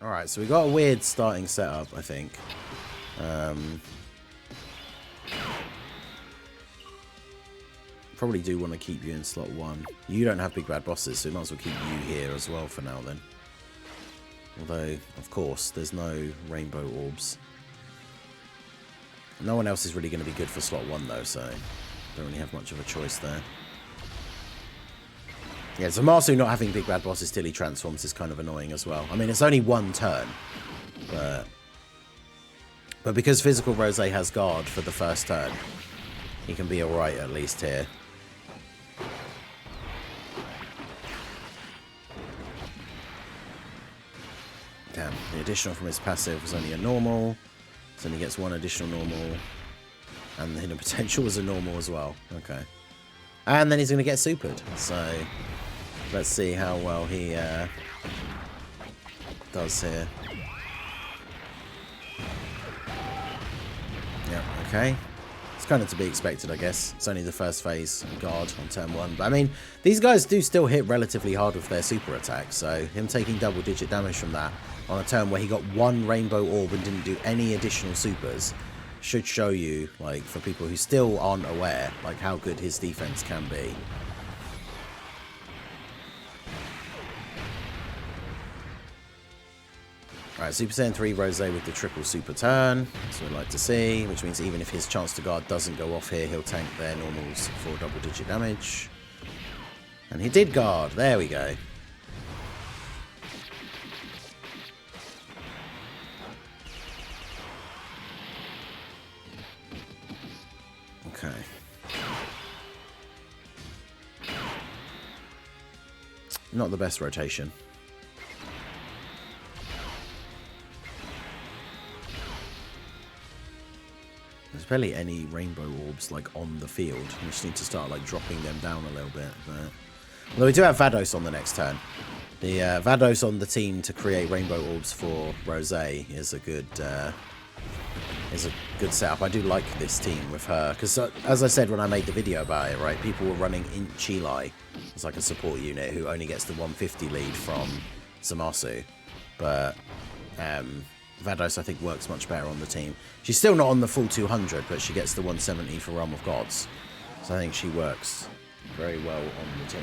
Alright, so we got a weird starting setup, I think. Probably do want to keep you in slot 1. You don't have big bad bosses, so we might as well keep you here as well for now then. Although, of course, there's no rainbow orbs. No one else is really going to be good for slot 1 though, so don't really have much of a choice there. Yeah, so Masu not having big bad bosses till he transforms is kind of annoying as well. I mean, it's only one turn, but because physical Rose has guard for the first turn, he can be alright at least here. Damn, the additional from his passive was only a normal, so then he gets one additional normal, and the hidden potential was a normal as well. Okay. And then he's going to get supered, so let's see how well he does here. Yeah, okay. It's kind of to be expected, I guess. It's only the first phase guard on turn 1. But I mean, these guys do still hit relatively hard with their super attack, so him taking double-digit damage from that on a turn where he got one rainbow orb and didn't do any additional supers should show you, like, for people who still aren't aware, like, how good his defense can be. Alright, Super Saiyan 3 Rose with the triple super turn. That's what I'd like to see, which means even if his chance to guard doesn't go off here, he'll tank their normals for double-digit damage. And he did guard. There we go. Okay. Not the best rotation. There's barely any rainbow orbs like on the field. We just need to start like dropping them down a little bit. But although we do have Vados on the next turn. The Vados on the team to create rainbow orbs for Rose is a good setup. I do like this team with her because, as I said when I made the video about it, right, people were running Chilai as like a support unit who only gets the 150 lead from Zamasu, but Vados I think works much better on the team. She's still not on the full 200, but she gets the 170 for Realm of Gods, so I think she works very well on the team.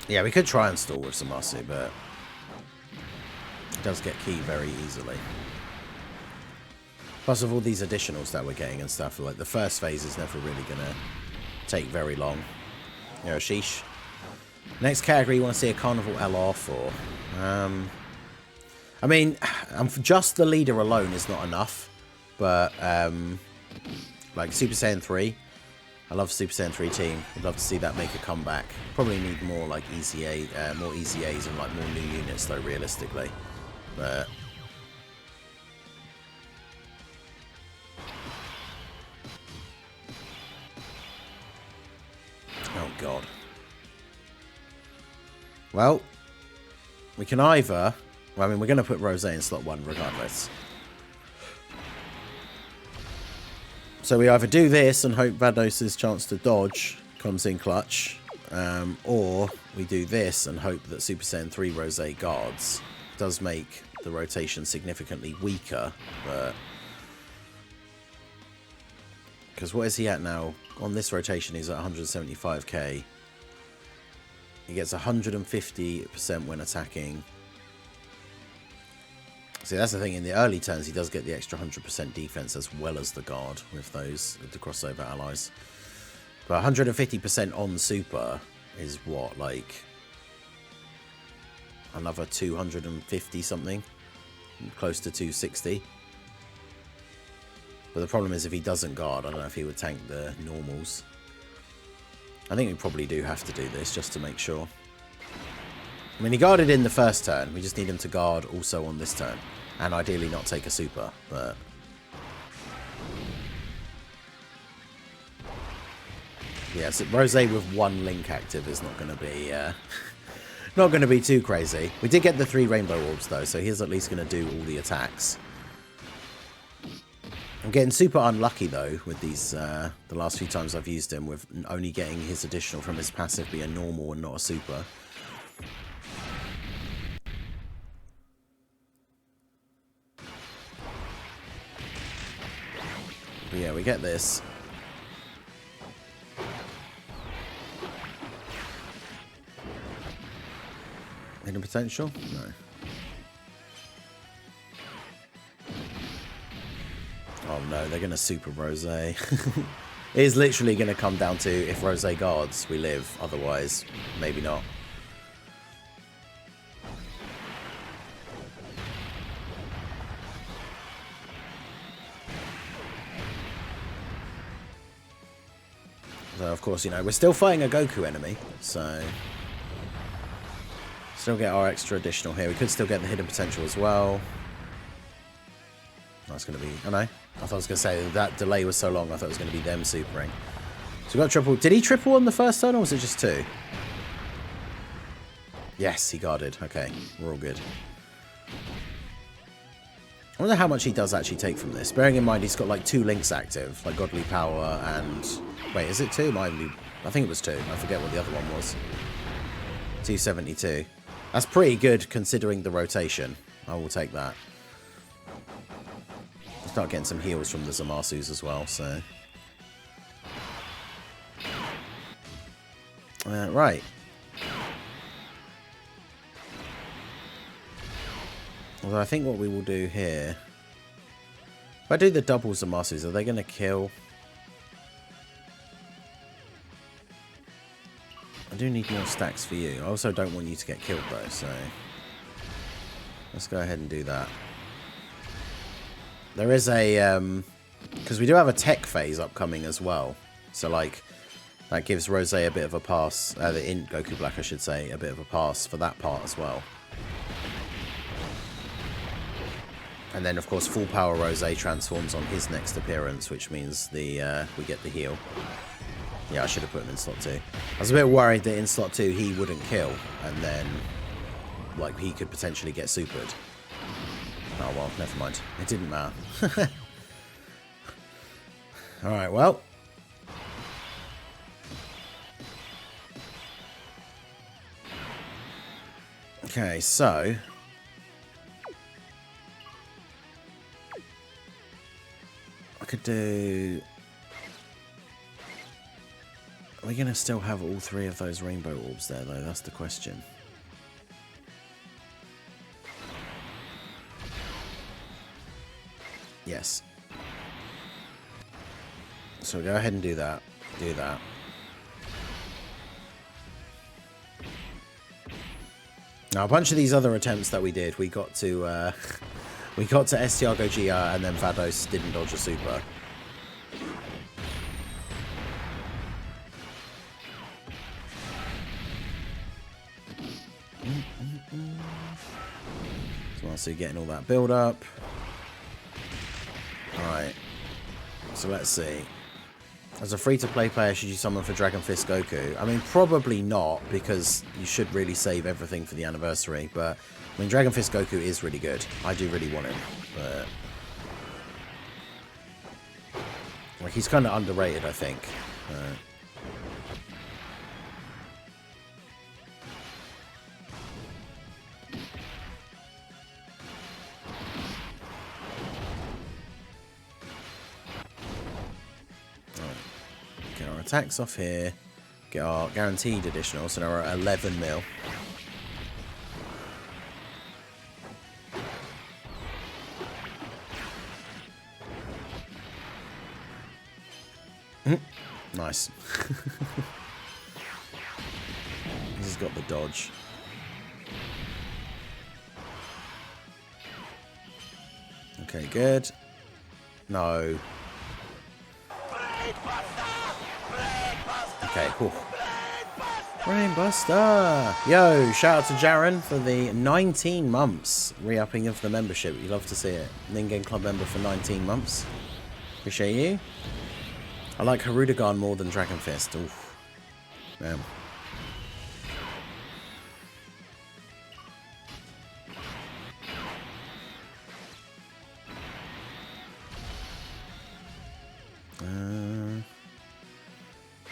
Yeah, we could try and stall with Zamasu, but it does get key very easily. Plus, of all these additionals that we're getting and stuff, like the first phase is never really going to take very long. You know, sheesh. Next category, you want to see a Carnival LR for? I mean, just the leader alone is not enough, but like Super Saiyan 3. I love Super Saiyan 3 team. I'd love to see that make a comeback. Probably need more like more easy A's and like more new units though, realistically. But oh god. Well, we can either. Well, I mean, we're going to put Rose in slot 1 regardless. So we either do this and hope Vados' chance to dodge comes in clutch, or we do this and hope that Super Saiyan 3 Rose guards. Does make the rotation significantly weaker, but because what is he at now? On this rotation he's at 175k. He gets 150% when attacking. See, that's the thing, in the early turns he does get the extra 100% defense as well as the guard with those, with the crossover allies. But 150% on super is what, like another 250 something? Close to 260. But the problem is if he doesn't guard, I don't know if he would tank the normals. I think we probably do have to do this just to make sure. I mean, he guarded in the first turn. We just need him to guard also on this turn. And ideally not take a super, but yeah, so Rose with one link active is not going to be Not going to be too crazy. We did get the 3 rainbow orbs, though, so he's at least going to do all the attacks. I'm getting super unlucky, though, with these, the last few times I've used him, with only getting his additional from his passive be a normal and not a super. But yeah, we get this. Hidden potential? No. Oh no, they're going to super Rose. It is literally going to come down to if Rose guards, we live. Otherwise, maybe not. So, of course, you know, we're still fighting a Goku enemy, so... Still get our extra additional here. We could still get the hidden potential as well. That's going to be... Oh, no. I thought I was going to say that delay was so long, I thought it was going to be them supering. So we got triple... Did he triple on the first turn, or was it just 2? Yes, he guarded. Okay, we're all good. I wonder how much he does actually take from this. Bearing in mind he's got like 2 links active, like Godly Power and... Wait, is it 2? I think it was 2. I forget what the other one was. 272. That's pretty good considering the rotation. I will take that. I'll start getting some heals from the Zamasus as well, so... right. Although I think what we will do here... If I do the double Zamasus, are they going to kill? I do need more stacks for you. I also don't want you to get killed though, so... Let's go ahead and do that. There is a... Because we do have a tech phase upcoming as well. So like... That gives Rose a bit of a pass. The Int Goku Black, I should say. A bit of a pass for that part as well. And then, of course, full power Rose transforms on his next appearance, which means the we get the heal. Yeah, I should have put him in slot 2. I was a bit worried that in slot 2 he wouldn't kill, and then, like, he could potentially get supered. Oh, well, never mind. It didn't matter. Alright, well. Okay, so... I could do... Are we going to still have all 3 of those rainbow orbs there, though? That's the question. Yes. So go ahead and do that. Do that. Now, a bunch of these other attempts that we did, we got to... we got to STR GOGETA and then Vados didn't dodge a super. So you're getting all that build up. Alright. So let's see. As a free-to-play player, should you summon for Dragon Fist Goku? I mean, probably not, because you should really save everything for the anniversary. But, I mean, Dragon Fist Goku is really good. I do really want him. But... like, he's kind of underrated, I think. Get our attacks off here. Get our guaranteed additional. So now we're at 11 mil. Nice. This has got the dodge. Okay, good. No. Okay, whew. Brainbuster! Yo, shout out to Jaren for the 19 months re-upping of the membership. You love to see it. Ningen Club member for 19 months. Appreciate you. I like Harudagan more than Dragon Fist. Oof. Damn.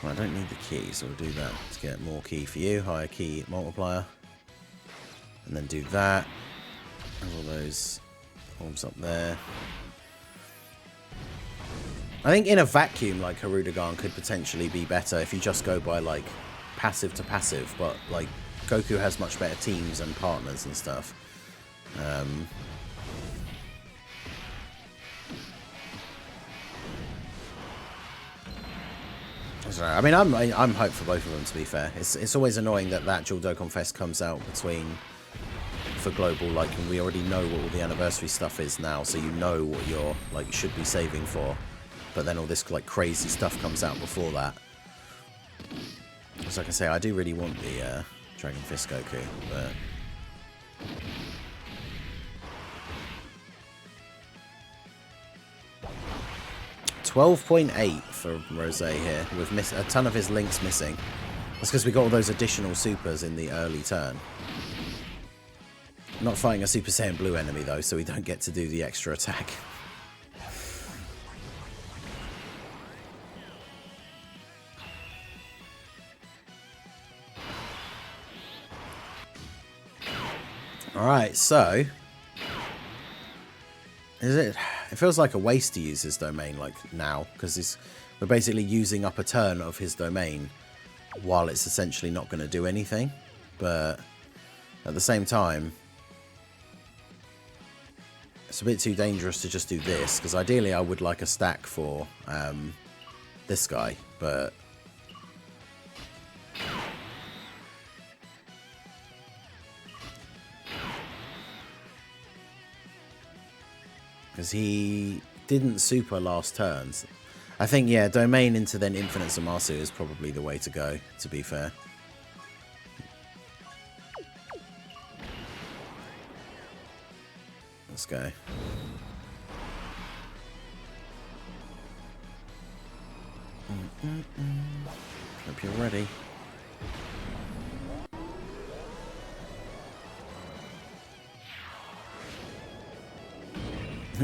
Well, I don't need the key, so we'll do that. Let's get more key for you. Higher key multiplier. And then do that. Have all those orbs up there. I think in a vacuum, like, Harudagan could potentially be better if you just go by, like, passive to passive. But, like, Goku has much better teams and partners and stuff. I don't know. I mean, I'm hyped for both of them, to be fair. It's always annoying that dual Dokkan Fest comes out for global, like, and we already know what all the anniversary stuff is now, so you know what you're, like, should be saving for. But then all this, like, crazy stuff comes out before that. Because, like I say, I do really want the Dragon Fist Goku, but... $12.8 for Rose here, with a ton of his links missing. That's because we got all those additional supers in the early turn. Not fighting a Super Saiyan Blue enemy, though, so we don't get to do the extra attack. Alright, so... It feels like a waste to use his domain, like, now, because we're basically using up a turn of his domain while it's essentially not going to do anything. But at the same time, it's a bit too dangerous to just do this, because ideally I would like a stack for this guy, but... Because he didn't super last turns. I think, yeah, domain into then infinite Zamasu is probably the way to go, to be fair. Let's go. Hope you're ready.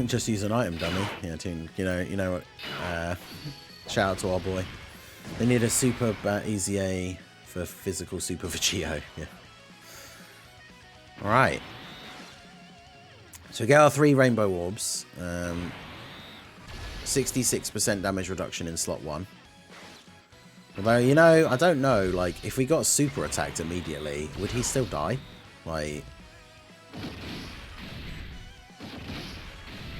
Just use an item dummy. Yeah, you know what? Shout out to our boy. They need a super easy A for physical super Vegito. Yeah. All right. So we get our 3 rainbow orbs. 66% damage reduction in slot 1. Although, you know, I don't know. Like, if we got super attacked immediately, would he still die? Like,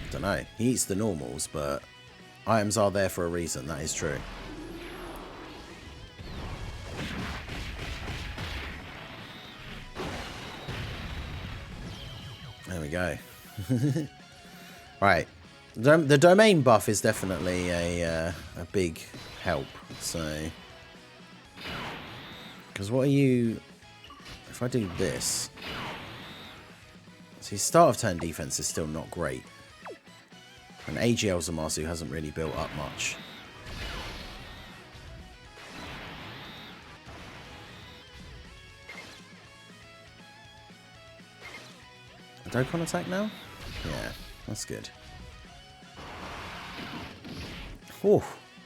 I don't know. He eats the normals, but items are there for a reason. That is true. There we go. Right. The domain buff is definitely a big help. So, because what are you... If I do this... See, start of turn defense is still not great. And AGL Zamasu hasn't really built up much. A Dokkan attack now? Yeah, that's good. Oh,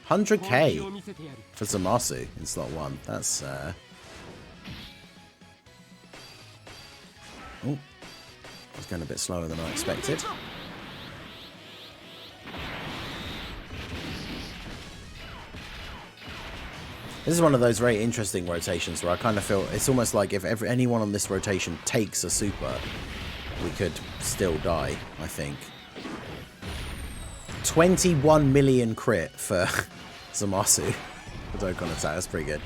100k for Zamasu in slot 1. That's oh, it's going a bit slower than I expected. This is one of those very interesting rotations where I kind of feel it's almost like if anyone on this rotation takes a super, we could still die, I think. 21 million crit for Zamasu. For Dokkan attack, that's pretty good.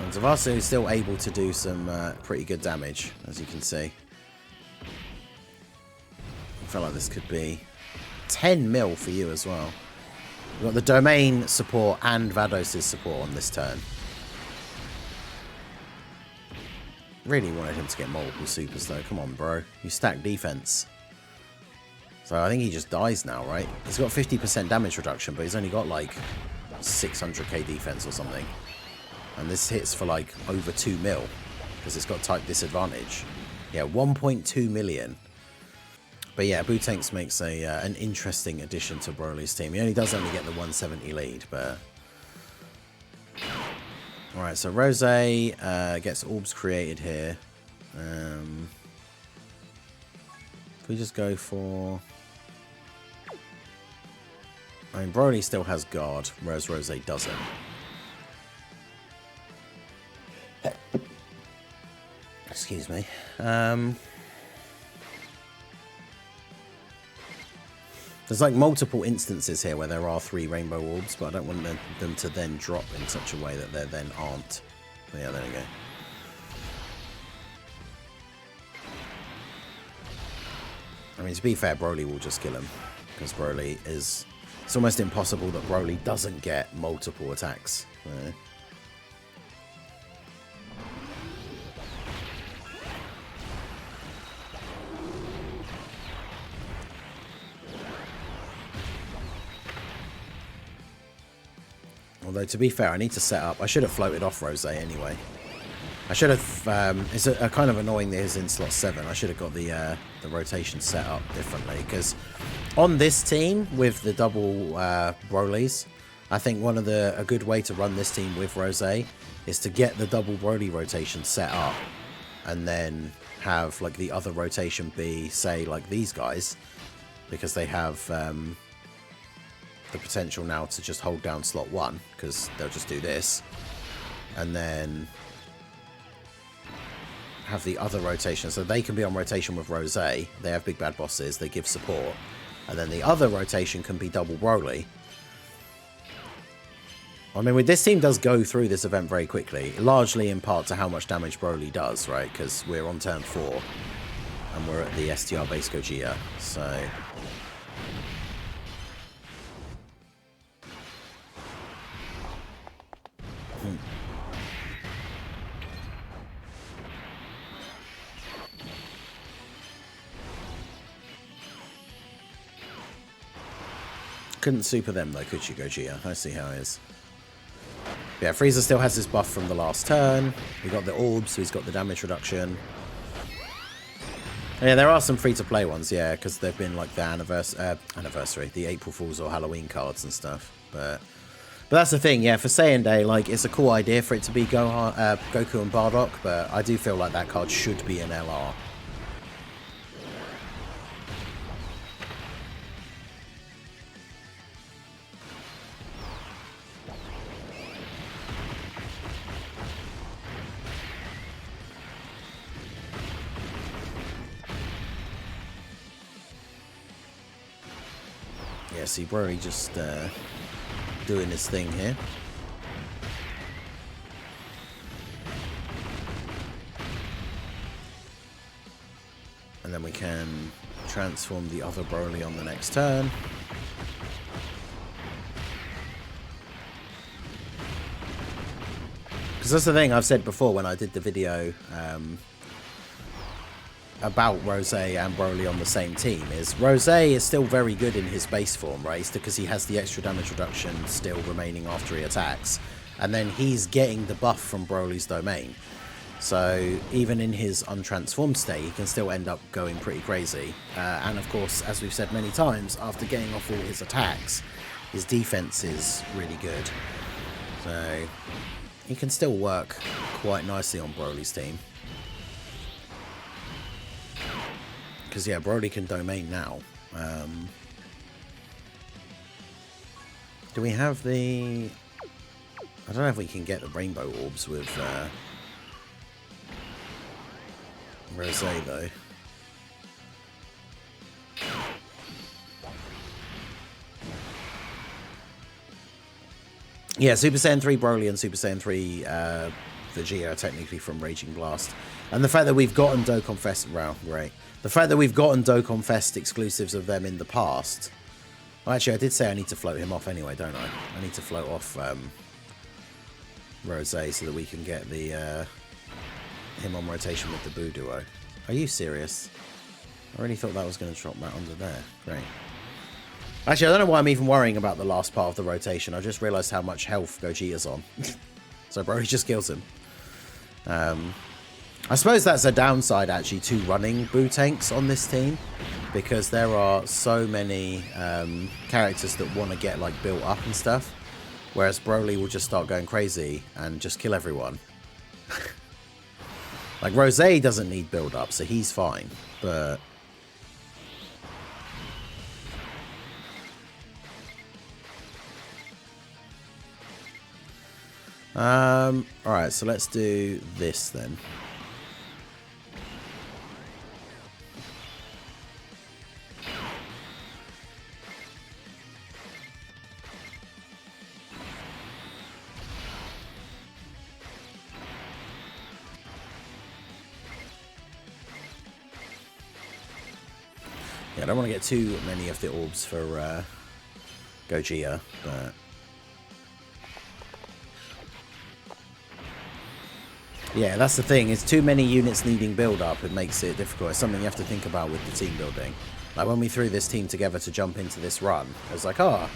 And Zamasu is still able to do some pretty good damage, as you can see. I feel like this could be 10 mil for you as well. We've got the domain support and Vados' support on this turn. Really wanted him to get multiple supers though. Come on, bro. You stack defense. So I think he just dies now, right? He's got 50% damage reduction, but he's only got like 600k defense or something. And this hits for like over 2 mil because it's got type disadvantage. Yeah, 1.2 million. But yeah, Bootanks makes an interesting addition to Broly's team. He only does only get the 170 lead, but... Alright, so Rose gets orbs created here. If we just go for... I mean, Broly still has guard, whereas Rose doesn't. Excuse me. There's like multiple instances here where there are 3 rainbow orbs, but I don't want them to then drop in such a way that there then aren't. But yeah, there we go. I mean, to be fair, Broly will just kill him, because Broly is... It's almost impossible that Broly doesn't get multiple attacks. Although, to be fair, I need to set up... I should have floated off Rose anyway. I should have... it's a kind of annoying that it's in slot 7. I should have got the rotation set up differently. Because on this team, with the double Brolys, I think a good way to run this team with Rose is to get the double Broly rotation set up. And then have like the other rotation be, say, like these guys. Because they have... the potential now to just hold down slot 1, because they'll just do this, and then have the other rotation, so they can be on rotation with Rose. They have big bad bosses, they give support, and then the other rotation can be double Broly. I mean, this team does go through this event very quickly, largely in part to how much damage Broly does, right? Because we're on turn 4 and we're at the STR base Gogeta, so... Couldn't super them though, could you, Gogeta? I see how it is. Yeah, Frieza still has his buff from the last turn. We got the orbs, so he's got the damage reduction. Yeah, there are some free-to-play ones, yeah, because they've been like the anniversary, the April Fools or Halloween cards and stuff. But that's the thing, yeah, for Saiyan Day, like, it's a cool idea for it to be Goku and Bardock, but I do feel like that card should be an LR. Yeah, see, Broly just doing his thing here. And then we can transform the other Broly on the next turn. Because that's the thing I've said before when I did the video about Rose and Broly on the same team, is Rose is still very good in his base form, right? Because he has the extra damage reduction still remaining after he attacks. And then he's getting the buff from Broly's domain. So even in his untransformed state, he can still end up going pretty crazy. And of course, as we've said many times, after getting off all his attacks, his defense is really good. So he can still work quite nicely on Broly's team. Because, yeah, Broly can domain now. Do we have the... I don't know if we can get the rainbow orbs with Rose, though. Yeah, Super Saiyan 3 Broly and Super Saiyan 3 Vegeta are technically from Raging Blast. And the fact that we've gotten Dokkan Fest... Wow, great. The fact that we've gotten Dokkan Fest exclusives of them in the past... Well, actually, I did say I need to float him off anyway, don't I? I need to float off Rose so that we can get the him on rotation with the Boo Duo. Are you serious? I really thought that was going to drop that under there. Great. Actually, I don't know why I'm even worrying about the last part of the rotation. I just realised how much health Gogeta's on. So Broly just kills him. I suppose that's a downside, actually, to running Boo tanks on this team. because there are so many characters that want to get like built up and stuff, whereas Broly will just start going crazy and just kill everyone. Like Rosé doesn't need build up, so he's fine, but alright, so let's do this then. Yeah, I don't want to get too many of the orbs for GOGETA, but yeah, that's the thing. It's too many units needing build-up. It makes it difficult. It's something you have to think about with the team building. Like when we threw this team together to jump into this run, I was like, oh,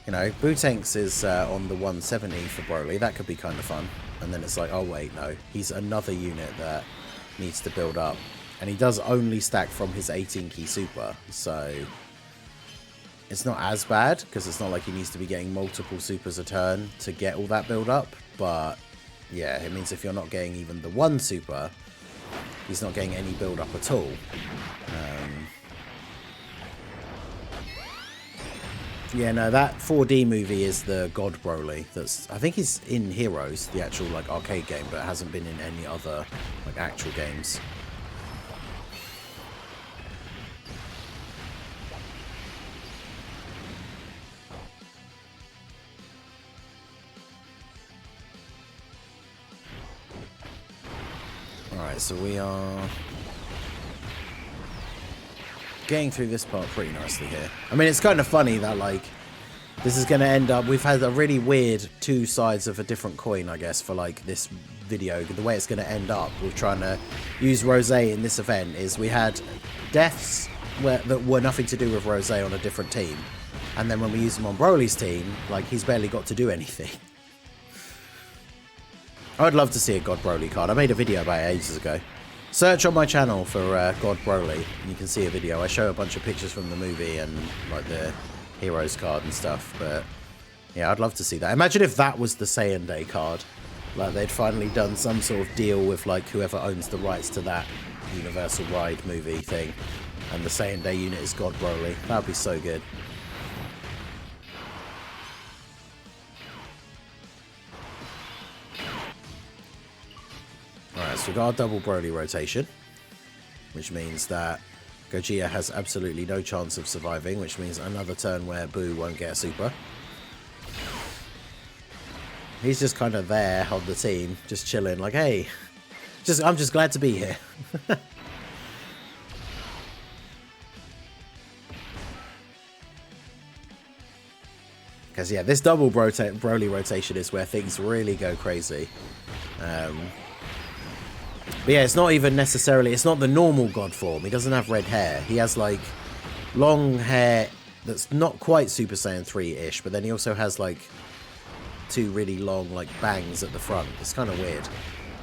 you know, Bootanks is on the 170 for Broly. That could be kind of fun. And then it's like, oh wait, no, he's another unit that needs to build up. And he does only stack from his 18-key super, so it's not as bad, because it's not like he needs to be getting multiple supers a turn to get all that build-up. But yeah, it means if you're not getting even the one super, he's not getting any build-up at all. Yeah, no, that 4D movie is the God Broly. That's, I think he's in Heroes, the actual like arcade game, but it hasn't been in any other like actual games. Alright, so we are getting through this part pretty nicely here. I mean, it's kind of funny that, like, this is going to end up... We've had a really weird two sides of a different coin, I guess, for, like, this video. The way it's going to end up with trying to use Rosé in this event is we had deaths that were nothing to do with Rosé on a different team. And then when we use him on Broly's team, like, he's barely got to do anything. I'd love to see a God Broly card. I made a video about it ages ago. Search on my channel for God Broly, and you can see a video. I show a bunch of pictures from the movie and like the Heroes card and stuff. But yeah, I'd love to see that. Imagine if that was the Saiyan Day card. Like they'd finally done some sort of deal with like whoever owns the rights to that Universal Ride movie thing, and the Saiyan Day unit is God Broly. That'd be so good. Alright, so we got our double Broly rotation, which means that GOGETA has absolutely no chance of surviving, which means another turn where Boo won't get a super. He's just kind of there on the team, just chilling, like, hey, I'm just glad to be here. Because, yeah, this double Broly rotation is where things really go crazy. But yeah, it's not even necessarily... It's not the normal God form. He doesn't have red hair. He has, like, long hair that's not quite Super Saiyan 3-ish, but then he also has, like, two really long, like, bangs at the front. It's kind of weird.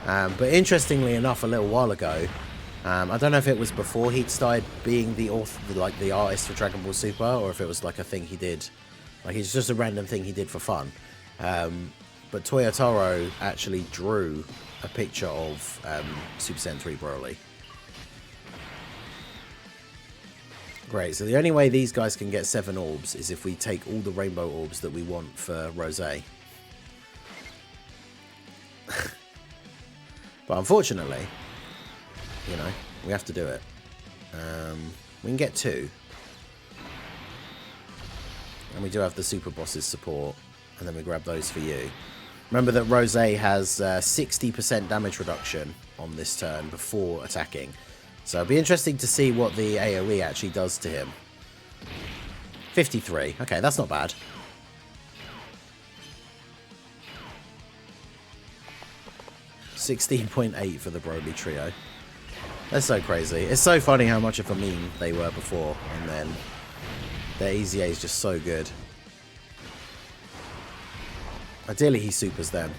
But interestingly enough, a little while ago, I don't know if it was before he'd started being the artist for Dragon Ball Super, or if it was, like, a thing he did... Like, it's just a random thing he did for fun. But Toyotaro actually drew a picture of Super Saiyan 3 Broly. Great, so the only way these guys can get 7 orbs is if we take all the rainbow orbs that we want for Rosé. But unfortunately, you know, we have to do it. We can get 2. And we do have the Super Boss's support, and then we grab those for you. Remember that Rosé has 60% damage reduction on this turn before attacking. So it'll be interesting to see what the AoE actually does to him. 53. Okay, that's not bad. 16.8 for the Broly trio. That's so crazy. It's so funny how much of a meme they were before, and then their EZA is just so good. Ideally, he supers them.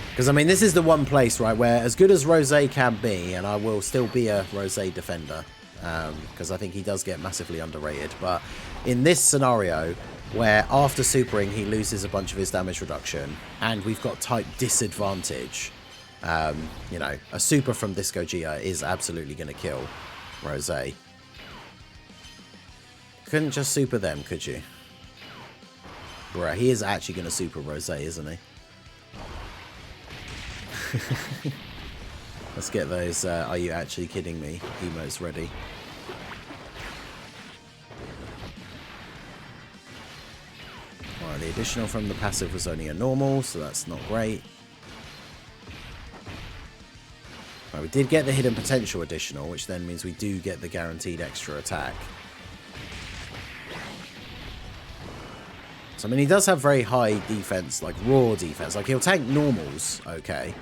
Because, I mean, this is the one place, right, where as good as Rosé can be, and I will still be a Rosé defender, because I think he does get massively underrated. But in this scenario, where after supering he loses a bunch of his damage reduction, and we've got type disadvantage, you know, a super from this Gogeta is absolutely going to kill Rose. Couldn't just super them, could you? Bruh, he is actually going to super Rose, isn't he? Let's get those are you actually kidding me emotes ready. Alright, the additional from the passive was only a normal, so that's not great. Right, we did get the hidden potential additional, which then means we do get the guaranteed extra attack. So, I mean, he does have very high defense, like raw defense. Like, he'll tank normals, okay.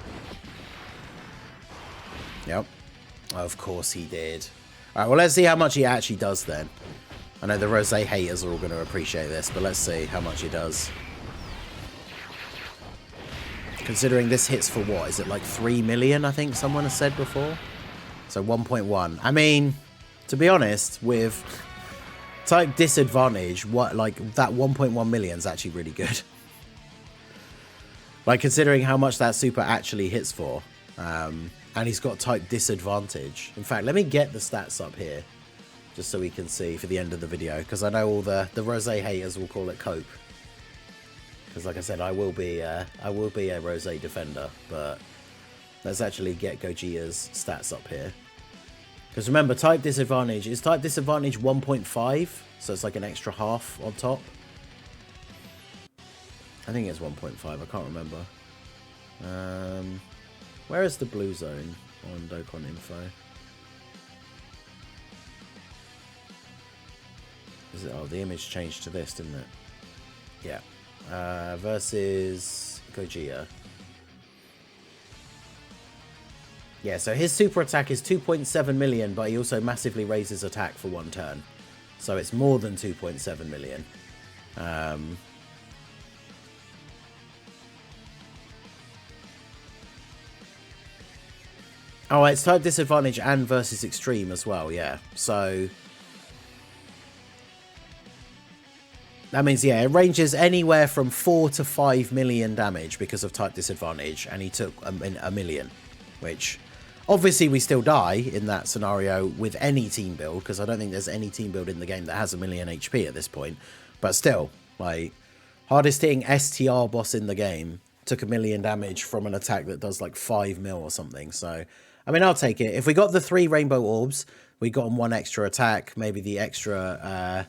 Yep. Of course he did. Alright, well, let's see how much he actually does then. I know the Rose haters are all going to appreciate this, but let's see how much he does. Considering this hits for what? Is it like 3 million, I think someone has said before? So 1.1. I mean, to be honest, with type disadvantage, what, like, that 1.1 million is actually really good. Like, considering how much that super actually hits for. And he's got type disadvantage. In fact, let me get the stats up here, just so we can see for the end of the video, because I know all the Rose haters will call it cope. Because, like I said, I will be a Rose defender, but let's actually get Gogeta's stats up here. Because remember, type disadvantage is type disadvantage 1.5, so it's like an extra half on top. I think it's 1.5. I can't remember. Where is the blue zone on Dokkan info? Is it? Oh, the image changed to this, didn't it? Yeah. Versus Gogeta. Yeah, so his super attack is 2.7 million, but he also massively raises attack for 1 turn. So it's more than 2.7 million. Oh, it's type disadvantage and versus extreme as well, yeah. So that means, yeah, it ranges anywhere from 4 to 5 million damage because of type disadvantage, and he took a million, which obviously we still die in that scenario with any team build, because I don't think there's any team build in the game that has a million HP at this point. But still, like, hardest hitting STR boss in the game took a million damage from an attack that does like 5 mil or something. So, I mean, I'll take it. If we got the 3 rainbow orbs, we got him 1 extra attack, maybe the extra...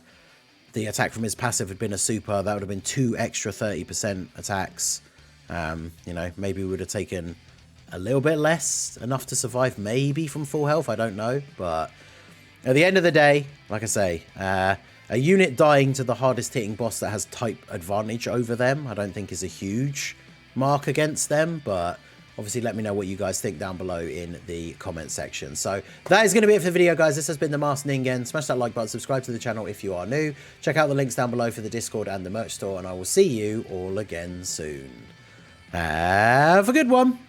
the attack from his passive had been a super, that would have been 2 extra 30% attacks. You know, maybe we would have taken a little bit less, enough to survive maybe from full health, I don't know. But at the end of the day, like I say, a unit dying to the hardest hitting boss that has type advantage over them, I don't think is a huge mark against them, but obviously let me know what you guys think down below in the comment section. So that is going to be it for the video, guys. This has been the Masked Ningen. Smash that like button, subscribe to the channel if you are new. Check out the links down below for the Discord and the merch store, and I will see you all again soon. Have a good one.